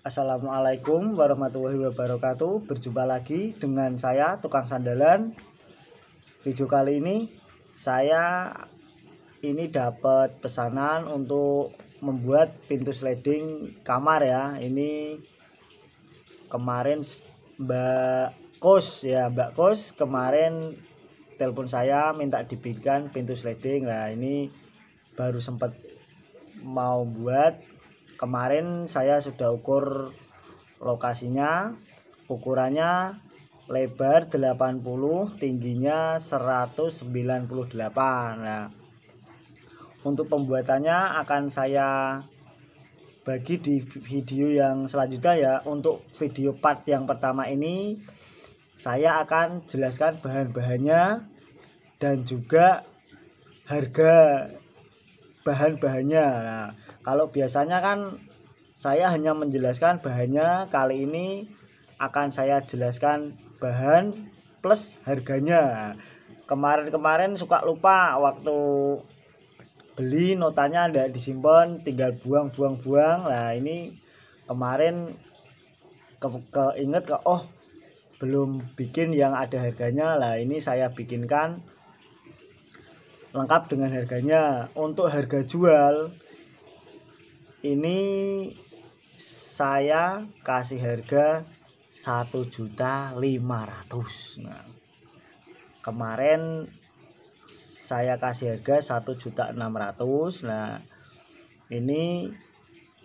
Assalamualaikum warahmatullahi wabarakatuh. Berjumpa lagi dengan saya Tukang Sandalan. Video kali ini saya dapat pesanan untuk membuat pintu sliding kamar ya. Ini kemarin Mbak Kos kemarin telepon saya minta dibikinkan pintu sliding. Nah, ini baru sempat mau buat. Kemarin saya sudah ukur lokasinya, ukurannya lebar 80, tingginya 198. Nah, untuk pembuatannya akan saya bagi di video yang selanjutnya ya. Untuk video part yang pertama ini saya akan jelaskan bahan-bahannya dan juga harga bahan-bahannya. Nah, kalau biasanya kan saya hanya menjelaskan bahannya, kali ini akan saya jelaskan bahan plus harganya. Kemarin suka lupa waktu beli, notanya tidak disimpan, tinggal buang. Nah, ini kemarin keinget oh belum bikin yang ada harganya. Lah, ini saya bikinkan lengkap dengan harganya. Untuk harga jual ini saya kasih harga 1.500.000. Nah, kemarin saya kasih harga 1.600.000. Nah, ini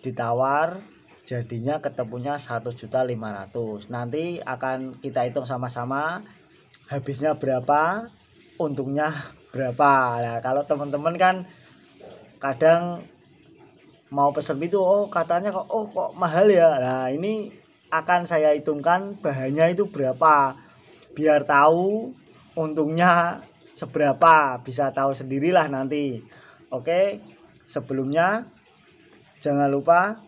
ditawar jadinya ketemunya 1.500.000. Nanti akan kita hitung sama-sama habisnya berapa, untungnya berapa. Nah, kalau teman-teman kan kadang mau pesen itu, oh katanya kok mahal ya. Nah, ini akan saya hitungkan bahannya itu berapa, biar tahu untungnya seberapa, bisa tahu sendirilah nanti. Oke, sebelumnya jangan lupa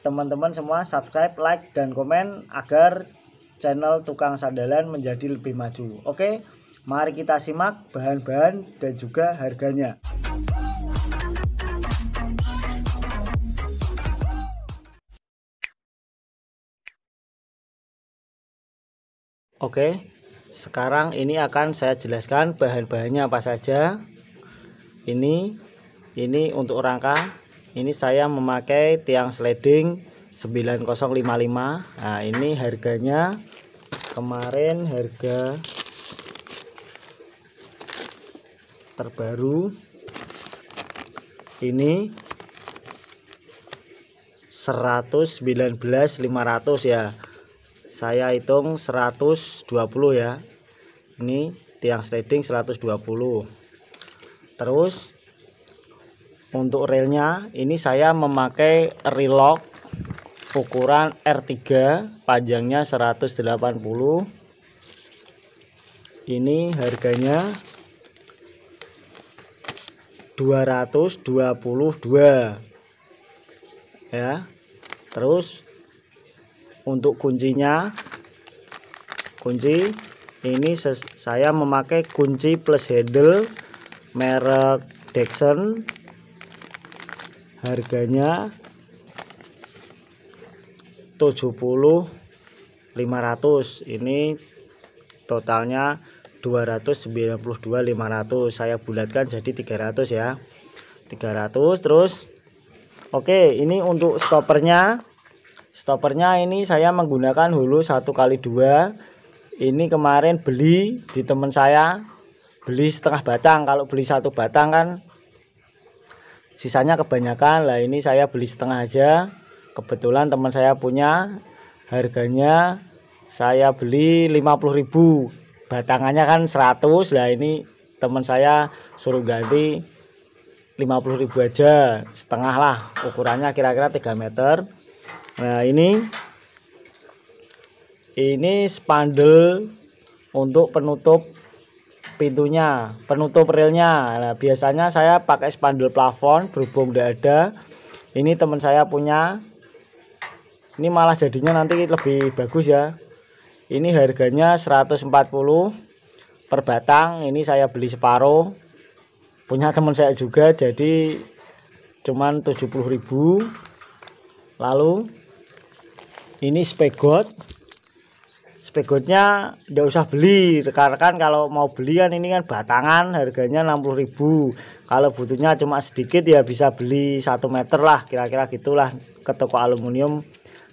teman-teman semua subscribe, like, dan komen agar channel Tukang Sandalan menjadi lebih maju. Oke, mari kita simak bahan-bahan dan juga harganya. Oke, sekarang ini akan saya jelaskan bahan-bahannya apa saja. Ini untuk rangka. Ini saya memakai tiang sliding 9055. Nah, ini harganya kemarin harga terbaru ini 119.500 ya. Saya hitung 120 ya. Ini tiang sliding 120. Terus untuk relnya ini saya memakai relock ukuran R3, panjangnya 180. Ini harganya 222 ya. Terus untuk kunci ini saya memakai kunci plus handle merek Dexon, harganya 70.500. Ini totalnya 292.500. Saya bulatkan jadi 300 ya. 300. Terus oke, ini untuk stoppernya ini saya menggunakan hulu 1x2. Ini kemarin beli di teman saya, beli setengah batang. Kalau beli satu batang kan sisanya kebanyakan. Lah, ini saya beli setengah aja, kebetulan teman saya punya. Harganya saya beli 50.000, batangannya kan 100. Lah, ini teman saya suruh ganti 50.000 aja, setengah lah, ukurannya kira-kira 3 meter. Nah, ini spandel untuk penutup pintunya, penutup relnya. Nah, biasanya saya pakai spandel plafon, berhubung tidak ada. Ini teman saya punya. Ini malah jadinya nanti lebih bagus ya. Ini harganya 140 per batang. Ini saya beli separuh, punya teman saya juga, jadi cuman 70.000. Lalu Ini spegotnya nggak usah beli rekan-rekan. Kalau mau beli kan ini kan batangan harganya 60.000. Kalau butuhnya cuma sedikit ya bisa beli 1 meter lah, kira-kira gitulah. Ke toko aluminium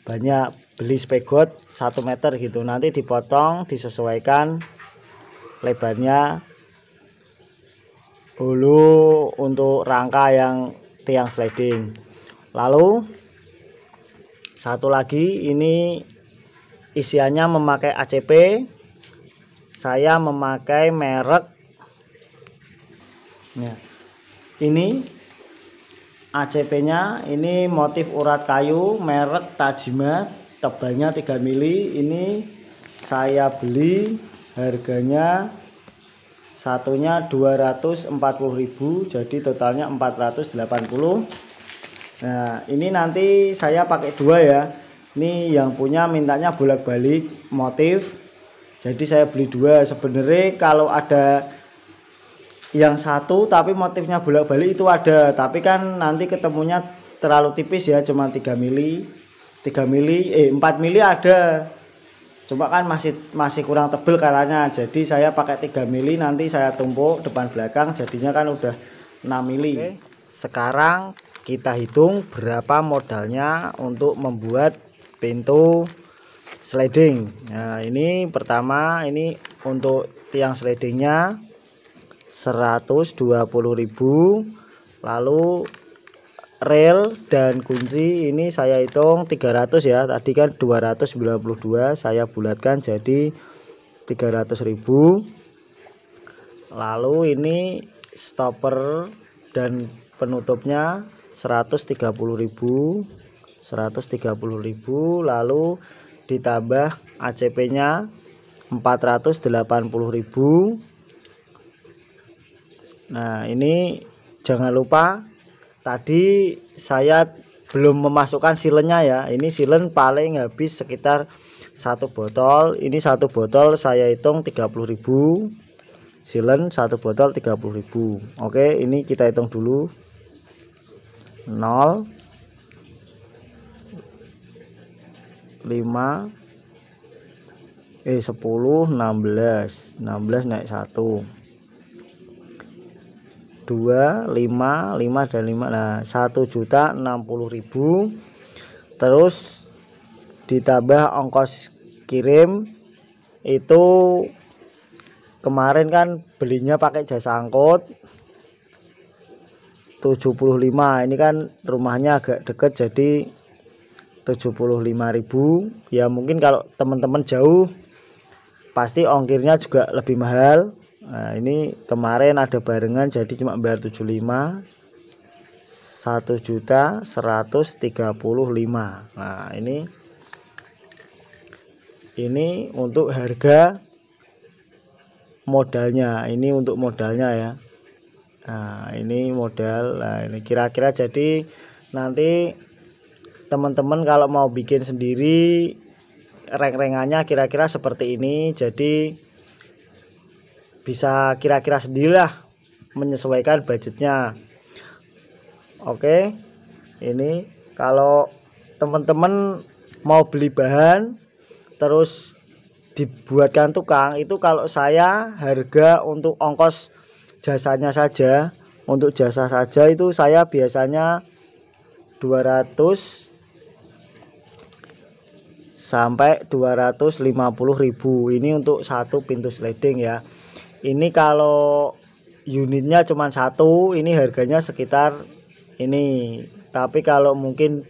banyak, beli spegot 1 meter gitu, nanti dipotong disesuaikan lebarnya hulu untuk rangka yang tiang sliding. Lalu satu lagi, ini isiannya memakai ACP. Saya memakai merek ya, ini ACP nya ini motif urat kayu merek Tajima, tebalnya 3 mili. Ini saya beli harganya satunya 240.000, jadi totalnya 480. Nah ini nanti saya pakai 2 ya. Ini yang punya mintanya bolak-balik motif, jadi saya beli 2. Sebenarnya kalau ada yang satu tapi motifnya bolak-balik itu ada, tapi kan nanti ketemunya terlalu tipis ya, cuma 3 mili 4 mili ada, cuma kan masih kurang tebel karanya. Jadi saya pakai 3 mili, nanti saya tumpuk depan belakang, jadinya kan udah 6 mili. Oke. Sekarang kita hitung berapa modalnya untuk membuat pintu sliding. Nah ini pertama, ini untuk tiang slidingnya 120.000. Lalu rel dan kunci ini saya hitung 300 ya, tadi kan 292, saya bulatkan jadi 300.000. Lalu ini stopper dan penutupnya 130.000. Lalu ditambah ACP nya 480.000. Nah ini jangan lupa tadi saya belum memasukkan silennya ya. Ini silen paling habis sekitar 1 botol. Ini 1 botol saya hitung 30.000. Silen 1 botol 30.000. Oke, ini kita hitung dulu. 0 5 10 16 naik 1 2 5 dan 5. Nah 1.060.000. Terus ditambah ongkos kirim. Itu kemarin kan belinya pakai jasa angkut 75. Ini kan rumahnya agak deket jadi 75.000 ya. Mungkin kalau teman-teman jauh pasti ongkirnya juga lebih mahal. Nah ini kemarin ada barengan jadi cuma bayar 75, 1.135.000. Nah ini untuk harga modalnya, ini untuk modalnya ya. Nah ini modal. Nah ini kira-kira, jadi nanti teman-teman kalau mau bikin sendiri reng-rengannya kira-kira seperti ini, jadi bisa kira-kira sendirilah menyesuaikan budgetnya. Oke, ini kalau teman-teman mau beli bahan terus dibuatkan tukang, itu kalau saya harga untuk ongkos jasanya saja, untuk jasa saja itu saya biasanya 200 sampai 250.000. Ini untuk satu pintu sliding ya. Ini kalau unitnya cuma 1, ini harganya sekitar ini. Tapi kalau mungkin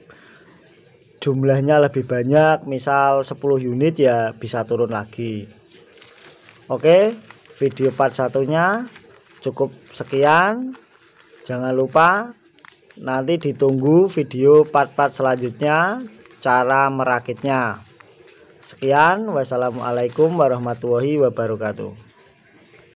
jumlahnya lebih banyak, misal 10 unit ya bisa turun lagi. Oke, video part 1-nya cukup sekian. Jangan lupa nanti ditunggu video part-part selanjutnya cara merakitnya. Sekian, wassalamualaikum warahmatullahi wabarakatuh.